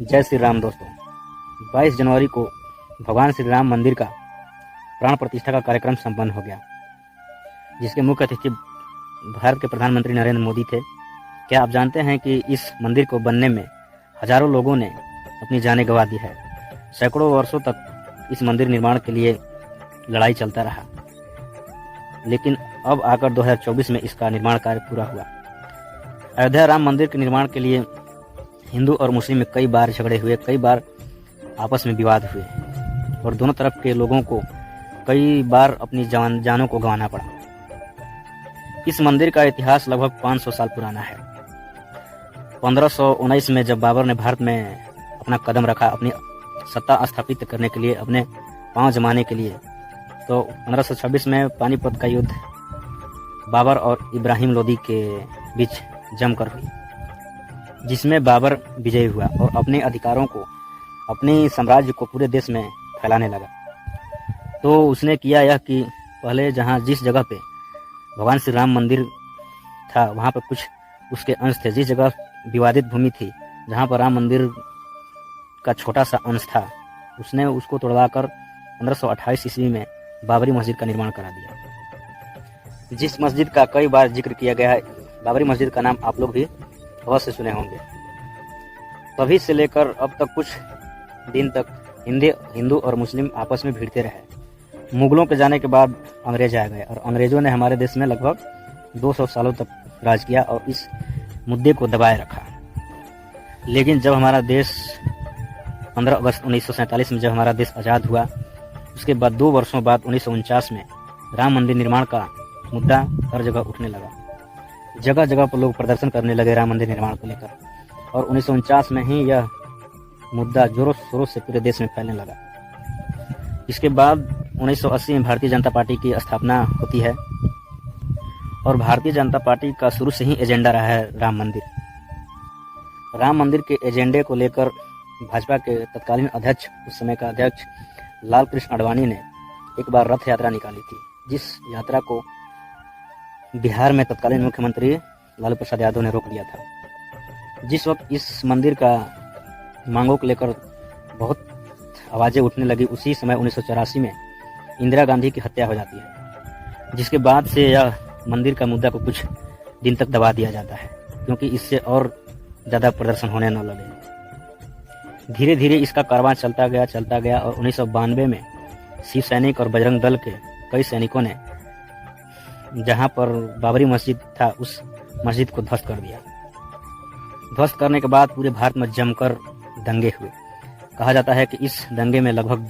जय श्री राम दोस्तों। 22 जनवरी को भगवान श्री राम मंदिर का प्राण प्रतिष्ठा का कार्यक्रम संपन्न हो गया, जिसके मुख्य अतिथि भारत के प्रधानमंत्री नरेंद्र मोदी थे। क्या आप जानते हैं कि इस मंदिर को बनने में हजारों लोगों ने अपनी जानें गंवा दी है। सैकड़ों वर्षों तक इस मंदिर निर्माण के लिए लड़ाई चलता रहा, लेकिन अब आकर 2024 में इसका निर्माण कार्य पूरा हुआ। अयोध्या राम मंदिर के निर्माण के लिए हिंदू और मुस्लिम में कई बार झगड़े हुए, कई बार आपस में विवाद हुए और दोनों तरफ के लोगों को कई बार अपनी जानों को गंवाना पड़ा। इस मंदिर का इतिहास लगभग 500 साल पुराना है। 1519 में जब बाबर ने भारत में अपना कदम रखा, अपनी सत्ता स्थापित करने के लिए, अपने पांव जमाने के लिए, तो 1526 में पानीपत का युद्ध बाबर और इब्राहिम लोदी के बीच जमकर हुई, जिसमें बाबर विजयी हुआ और अपने अधिकारों को, अपने साम्राज्य को पूरे देश में फैलाने लगा। तो उसने किया यह कि पहले जिस जगह पे भगवान श्री राम मंदिर था, वहाँ पर कुछ उसके अंश थे। जिस जगह विवादित भूमि थी, जहाँ पर राम मंदिर का छोटा सा अंश था, उसने उसको तोड़वाकर 1528 ईस्वी में बाबरी मस्जिद का निर्माण करा दिया। जिस मस्जिद का कई बार जिक्र किया गया है, बाबरी मस्जिद का नाम आप लोग भी अवश्य सुने होंगे। तभी से लेकर अब तक कुछ दिन तक हिंदू और मुस्लिम आपस में भिड़ते रहे। मुगलों के जाने के बाद अंग्रेज आ गए और अंग्रेजों ने हमारे देश में लगभग 200 सालों तक राज किया और इस मुद्दे को दबाए रखा। लेकिन जब हमारा देश 15 अगस्त 1947 में जब हमारा देश आज़ाद हुआ, उसके बाद 2 वर्षों बाद 1949 में राम मंदिर निर्माण का मुद्दा हर जगह उठने लगा। जगह जगह पर लोग प्रदर्शन करने लगे राम मंदिर निर्माण को लेकर, और 1949 में ही यह मुद्दा जोरों शोरों से पूरे देश में फैलने लगा। इसके बाद 1980 में भारतीय जनता पार्टी की स्थापना होती है और भारतीय जनता पार्टी का शुरू से ही एजेंडा रहा है राम मंदिर। राम मंदिर के एजेंडे को लेकर भाजपा के तत्कालीन अध्यक्ष, उस समय का अध्यक्ष लाल कृष्ण आडवाणी ने एक बार रथ यात्रा निकाली थी, जिस यात्रा को बिहार में तत्कालीन मुख्यमंत्री लालू प्रसाद यादव ने रोक दिया था। जिस वक्त इस मंदिर का मांगों को लेकर बहुत आवाज़ें उठने लगी, उसी समय 1984 में इंदिरा गांधी की हत्या हो जाती है, जिसके बाद से यह मंदिर का मुद्दा को कुछ दिन तक दबा दिया जाता है, क्योंकि इससे और ज़्यादा प्रदर्शन होने न लगे। धीरे धीरे इसका कारवां चलता गया और 1992 में शिव सैनिक और बजरंग दल के कई सैनिकों ने जहां पर बाबरी मस्जिद था, उस मस्जिद को ध्वस्त कर दिया। ध्वस्त करने के बाद पूरे भारत में जमकर दंगे हुए। कहा जाता है कि इस दंगे में लगभग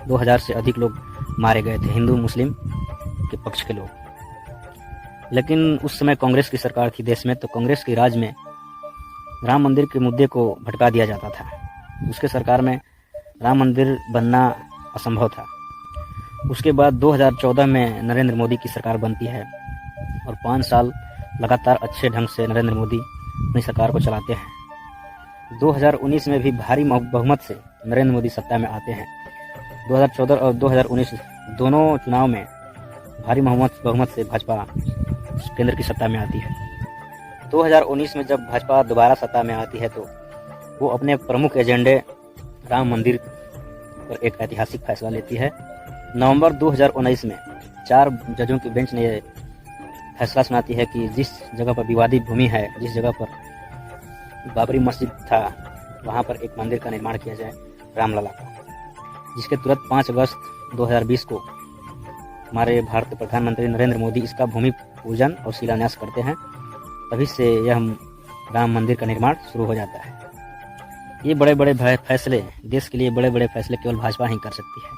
2000 से अधिक लोग मारे गए थे, हिंदू मुस्लिम के पक्ष के लोग। लेकिन उस समय कांग्रेस की सरकार थी देश में, तो कांग्रेस के राज में राम मंदिर के मुद्दे को भटका दिया जाता था। उसके सरकार में राम मंदिर बनना असंभव था। उसके बाद 2014 में नरेंद्र मोदी की सरकार बनती है और 5 साल लगातार अच्छे ढंग से नरेंद्र मोदी अपनी सरकार को चलाते हैं। 2019 में भी भारी बहुमत से नरेंद्र मोदी सत्ता में आते हैं। 2014 और 2019 दोनों चुनाव में भारी बहुमत से भाजपा केंद्र की सत्ता में आती है। 2019 में जब भाजपा दोबारा सत्ता में आती है, तो वो अपने प्रमुख एजेंडे राम मंदिर पर एक ऐतिहासिक फैसला लेती है। नवंबर 2019 में 4 जजों की बेंच ने यह फैसला सुनाती है कि जिस जगह पर विवादित भूमि है, जिस जगह पर बाबरी मस्जिद था, वहां पर एक मंदिर का निर्माण किया जाए रामलला का। जिसके तुरंत 5 अगस्त 2020 को हमारे भारत के प्रधानमंत्री नरेंद्र मोदी इसका भूमि पूजन और शिलान्यास करते हैं। तभी से यह राम मंदिर का निर्माण शुरू हो जाता है। ये बड़े बड़े फैसले, देश के लिए बड़े बड़े फैसले केवल भाजपा ही कर सकती है,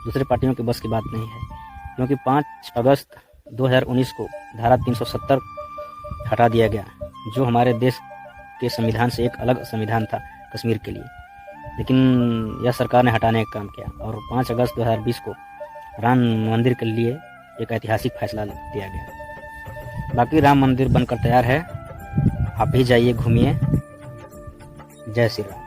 दूसरे पार्टियों के बस की बात नहीं है। क्योंकि 5 अगस्त 2019 को धारा 370 हटा दिया गया, जो हमारे देश के संविधान से एक अलग संविधान था कश्मीर के लिए, लेकिन यह सरकार ने हटाने का काम किया और 5 अगस्त 2020 को राम मंदिर के लिए एक ऐतिहासिक फैसला दिया गया। बाकी राम मंदिर बनकर तैयार है, आप भी जाइए, घूमिए। जय श्री राम।